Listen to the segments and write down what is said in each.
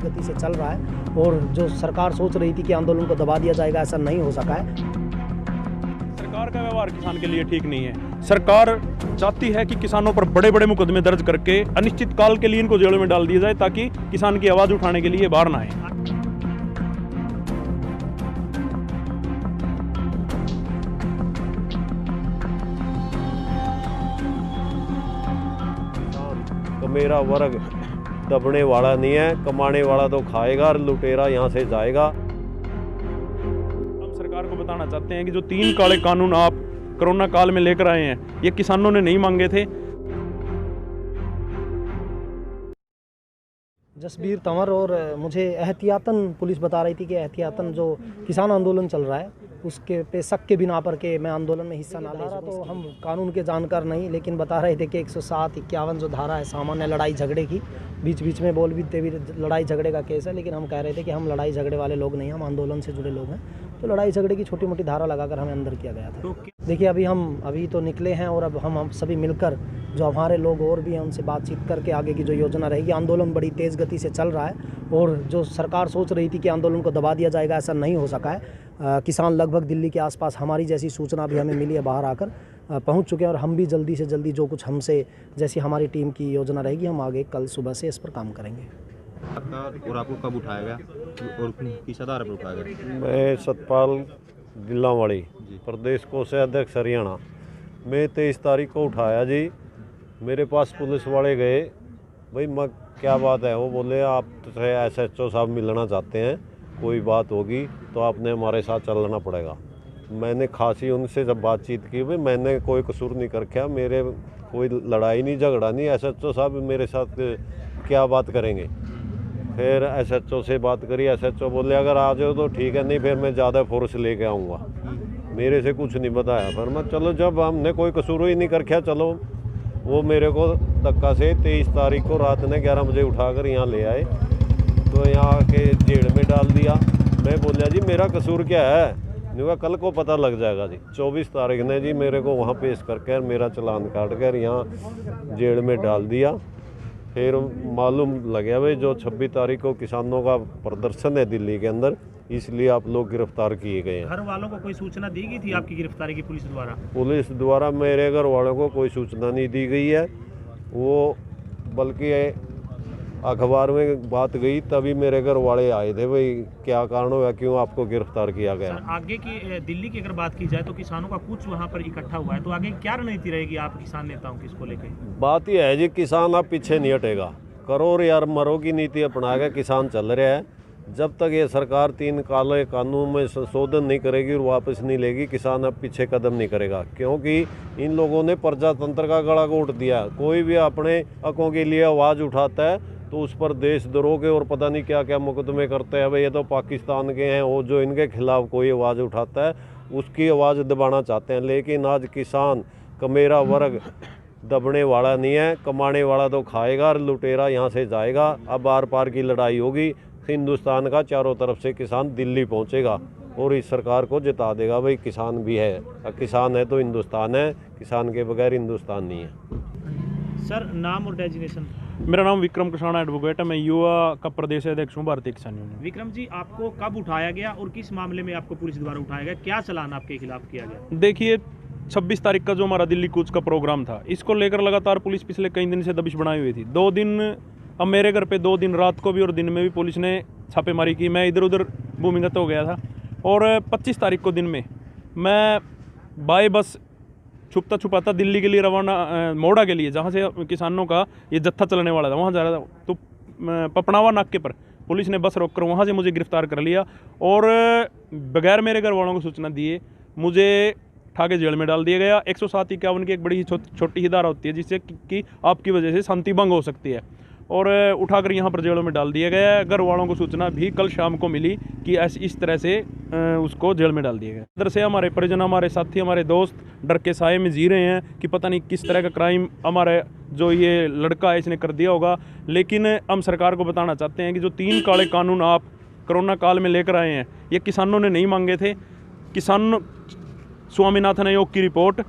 गति से चल रहा है और जो सरकार सोच रही थी कि आंदोलन को दबा दिया जाएगा, ऐसा नहीं हो सका है। सरकार का व्यवहार किसान के लिए ठीक नहीं है। सरकार चाहती है कि किसानों पर बड़े बड़े मुकदमे दर्ज करके अनिश्चित काल के लिए इनको जेलों में डाल दिया जाए ताकि किसान की आवाज़ उठाने के लिए बाहर ना आए। मेरा वर्ग दबने वाला नहीं है, कमाने वाला तो खाएगा और लुटेरा यहाँ से जाएगा। हम सरकार को बताना चाहते हैं कि जो 3 काले कानून आप कोरोना काल में लेकर आए हैं, ये किसानों ने नहीं मांगे थे। जसबीर तंवर और मुझे एहतियातन पुलिस बता रही थी कि एहतियातन जो किसान आंदोलन चल रहा है उसके पे शक के बिना पर के मैं आंदोलन में हिस्सा ना ले रहा। तो हम कानून के जानकार नहीं, लेकिन बता रहे थे कि 107, 51 जो धारा है सामान्य लड़ाई झगड़े की, बीच बीच में बोल भी लड़ाई झगड़े का केस है, लेकिन हम कह रहे थे कि हम लड़ाई झगड़े वाले लोग नहीं, हम आंदोलन से जुड़े लोग हैं। तो लड़ाई झगड़े की छोटी मोटी धारा लगाकर हमें अंदर किया गया था। देखिए अभी तो निकले हैं और अब हम सभी मिलकर जो हमारे लोग और भी हैं उनसे बातचीत करके आगे की जो योजना रहेगी। आंदोलन बड़ी तेज़ गति से चल रहा है और जो सरकार सोच रही थी कि आंदोलन को दबा दिया जाएगा, ऐसा नहीं हो सका है। किसान लगभग दिल्ली के आसपास, हमारी जैसी सूचना भी हमें मिली है, बाहर आकर पहुंच चुके हैं और हम भी जल्दी से जल्दी जो कुछ हमसे जैसी हमारी टीम की योजना रहेगी, हम आगे कल सुबह से इस पर काम करेंगे। और आपको कब उठाया गया और किस आधार पर उठाया गया? मैं सतपाल गिल्लावाड़ी, प्रदेश कोषाध्यक्ष हरियाणा। मैं 23 तारीख को उठाया जी। मेरे पास पुलिस वाले गए, भाई मैं क्या बात है? वो बोले आप SHO साहब मिलना चाहते हैं, कोई बात होगी तो आपने हमारे साथ चलना पड़ेगा। मैंने खासी उनसे जब बातचीत की, भाई मैंने कोई कसूर नहीं कर रखा, मेरे कोई लड़ाई नहीं झगड़ा नहीं, SHO साहब मेरे साथ क्या बात करेंगे? फिर SHO से बात करी, SHO बोले अगर आ जाओ तो ठीक है, नहीं फिर मैं ज़्यादा फोर्स लेके आऊँगा। मेरे से कुछ नहीं बताया, फिर मैं चलो जब हमने कोई कसूर ही नहीं कर रखा चलो। वो मेरे को धक्का से 23 तारीख को रात ने 11 बजे उठाकर यहाँ ले आए, तो यहाँ के जेल में डाल दिया। मैं बोलिया जी मेरा कसूर क्या है? नहीं हुआ, कल को पता लग जाएगा जी। 24 तारीख ने जी मेरे को वहाँ पेश करके मेरा चालान काट कर यहाँ जेल में डाल दिया। फिर मालूम लग गया भाई जो 26 तारीख को किसानों का प्रदर्शन है दिल्ली के अंदर, इसलिए आप लोग गिरफ्तार किए गए हैं। घर वालों को कोई सूचना दी गई थी आपकी गिरफ्तारी की पुलिस द्वारा? पुलिस द्वारा मेरे घर वालों को कोई सूचना नहीं दी गई है, वो बल्कि अखबार में बात गई तभी मेरे घर वाले आए थे, भाई क्या कारण हुआ, क्यों आपको गिरफ्तार किया गया। सर, आगे की दिल्ली की अगर बात की जाए तो किसानों का कुछ वहाँ पर इकट्ठा हुआ है, तो आगे क्या रणनीति रहेगी आप किसान नेताओं की इसको लेकर? बात यह है जी, किसान अब पीछे नहीं हटेगा, करो यार मरो की नीति अपना के किसान चल रहा है। जब तक ये सरकार 3 काले कानून में संशोधन नहीं करेगी और वापस नहीं लेगी, किसान अब पीछे कदम नहीं करेगा, क्योंकि इन लोगों ने प्रजातंत्र का गला घोट दिया। कोई भी अपने हकों के लिए आवाज़ उठाता है तो उस पर देशद्रोह के और पता नहीं क्या क्या मुकदमे करते हैं। भाई ये तो पाकिस्तान के हैं, और जो इनके खिलाफ कोई आवाज़ उठाता है उसकी आवाज़ दबाना चाहते हैं। लेकिन आज किसान का मेरा वर्ग दबने वाला नहीं है, कमाने वाला तो खाएगा और लुटेरा यहाँ से जाएगा। अब आर पार की लड़ाई होगी, हिंदुस्तान का चारों तरफ से किसान दिल्ली पहुँचेगा और इस सरकार को जिता देगा। भाई किसान भी है, किसान है तो हिंदुस्तान है, किसान के बगैर हिंदुस्तान नहीं है। सर, नाम और डेजिग्नेशन? मेरा नाम विक्रम कृष्णा एडवोकेट है, मैं युवा का प्रदेश अध्यक्ष हूँ भारतीय किसान यूनियन। विक्रम जी, आपको कब उठाया गया और किस मामले में आपको पुलिस द्वारा उठाया गया? क्या चालान आपके खिलाफ किया गया? देखिए 26 तारीख का जो हमारा दिल्ली कूच का प्रोग्राम था, इसको लेकर लगातार पुलिस पिछले कई दिन से दबिश बनाई हुई थी। 2 दिन अब मेरे घर पे 2 दिन रात को भी और दिन में भी पुलिस ने छापेमारी की। मैं इधर उधर भूमिगत हो गया था और 25 तारीख को दिन में मैं बाय बस छुपता छुपाता दिल्ली के लिए रवाना, मोड़ा के लिए, जहाँ से किसानों का ये जत्था चलने वाला था, वहाँ जा रहा था। तो पपनावा नाके पर पुलिस ने बस रोककर वहाँ से मुझे गिरफ्तार कर लिया और बगैर मेरे घर वालों को सूचना दिए मुझे ठाके जेल में डाल दिया गया। 107, 51 की एक बड़ी ही छोटी ही धारा होती है जिससे कि आपकी वजह से शांति भंग हो सकती है, और उठाकर यहाँ पर जेलों में डाल दिया गया है। घर वालों को सूचना भी कल शाम को मिली कि ऐसे इस तरह से उसको जेल में डाल दिया गया। इधर से हमारे परिजन, हमारे साथी, हमारे दोस्त डर के साए में जी रहे हैं कि पता नहीं किस तरह का क्राइम हमारे जो ये लड़का है इसने कर दिया होगा। लेकिन हम सरकार को बताना चाहते हैं कि जो 3 काले कानून आप कोरोना काल में लेकर आए हैं, ये किसानों ने नहीं मांगे थे। किसान स्वामीनाथन आयोग की रिपोर्ट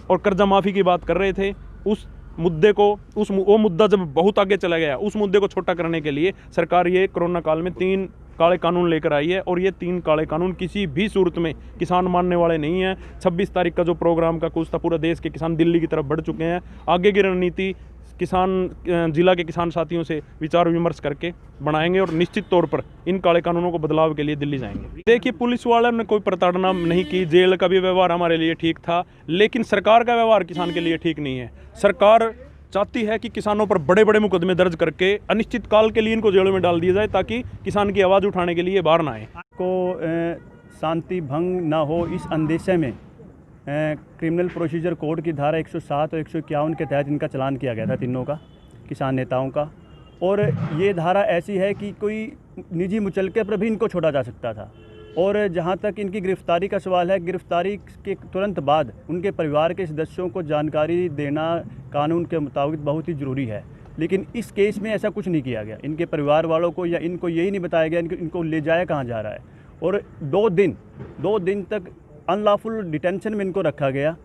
और कर्जा माफ़ी की बात कर रहे थे, उस मुद्दे को वो मुद्दा जब बहुत आगे चला गया, उस मुद्दे को छोटा करने के लिए सरकार ये कोरोना काल में 3 काले कानून लेकर आई है। और ये 3 काले कानून किसी भी सूरत में किसान मानने वाले नहीं हैं। 26 तारीख का जो प्रोग्राम का कुछ था, पूरा देश के किसान दिल्ली की तरफ बढ़ चुके हैं। आगे की रणनीति किसान जिला के किसान साथियों से विचार विमर्श करके बनाएंगे और निश्चित तौर पर इन काले कानूनों को बदलाव के लिए दिल्ली जाएंगे। देखिए, पुलिस वालों ने कोई प्रताड़ना नहीं की, जेल का भी व्यवहार हमारे लिए ठीक था, लेकिन सरकार का व्यवहार किसान के लिए ठीक नहीं है। सरकार चाहती है कि किसानों पर बड़े बड़े मुकदमे दर्ज करके अनिश्चित काल के लिए इनको जेलों में डाल दिया जाए, ताकि किसान की आवाज़ उठाने के लिए बाहर ना आए। को शांति भंग ना हो, इस अंदेशे में क्रिमिनल प्रोसीजर कोड की धारा 107 और 151 के तहत इनका चालान किया गया था, तीनों का, किसान नेताओं का। और ये धारा ऐसी है कि कोई निजी मुचलके पर भी इनको छोड़ा जा सकता था। और जहाँ तक इनकी गिरफ्तारी का सवाल है, गिरफ्तारी के तुरंत बाद उनके परिवार के सदस्यों को जानकारी देना कानून के मुताबिक बहुत ही ज़रूरी है। लेकिन इस केस में ऐसा कुछ नहीं किया गया। इनके परिवार वालों को या इनको यही नहीं बताया गया इनको ले जाया कहाँ जा रहा है। और 2 दिन तक अनलॉफुल डिटेंशन में इनको रखा गया,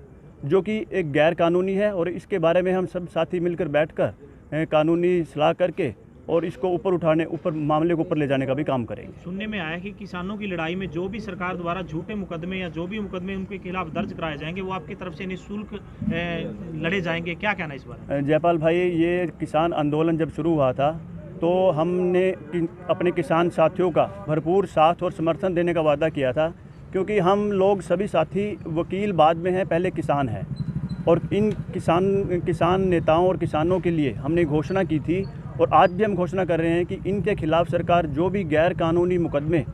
जो कि एक गैर कानूनी है। और इसके बारे में हम सब साथी मिलकर बैठकर कानूनी सलाह करके और इसको ऊपर मामले को ऊपर ले जाने का भी काम करेंगे। सुनने में आया कि किसानों की लड़ाई में जो भी सरकार द्वारा झूठे मुकदमे या जो भी मुकदमे उनके खिलाफ दर्ज कराए जाएंगे, वो आपकी तरफ से निःशुल्क लड़े जाएंगे। क्या कहना है इस बारे में? जयपाल भाई, ये किसान आंदोलन जब शुरू हुआ था तो हमने अपने किसान साथियों का भरपूर साथ और समर्थन देने का वादा किया था, क्योंकि हम लोग सभी साथी वकील बाद में हैं, पहले किसान हैं। और इन किसान नेताओं और किसानों के लिए हमने घोषणा की थी, और आज भी हम घोषणा कर रहे हैं कि इनके खिलाफ़ सरकार जो भी गैर कानूनी मुकदमे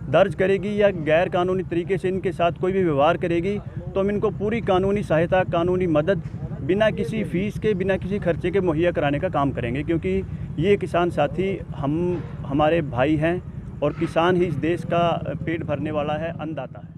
दर्ज करेगी या गैर कानूनी तरीके से इनके साथ कोई भी व्यवहार करेगी, तो हम इनको पूरी कानूनी सहायता, कानूनी मदद बिना किसी फ़ीस के, बिना किसी खर्चे के मुहैया कराने का काम करेंगे। क्योंकि ये किसान साथी हमारे भाई हैं, और किसान ही इस देश का पेट भरने वाला है, अन्नदाता है।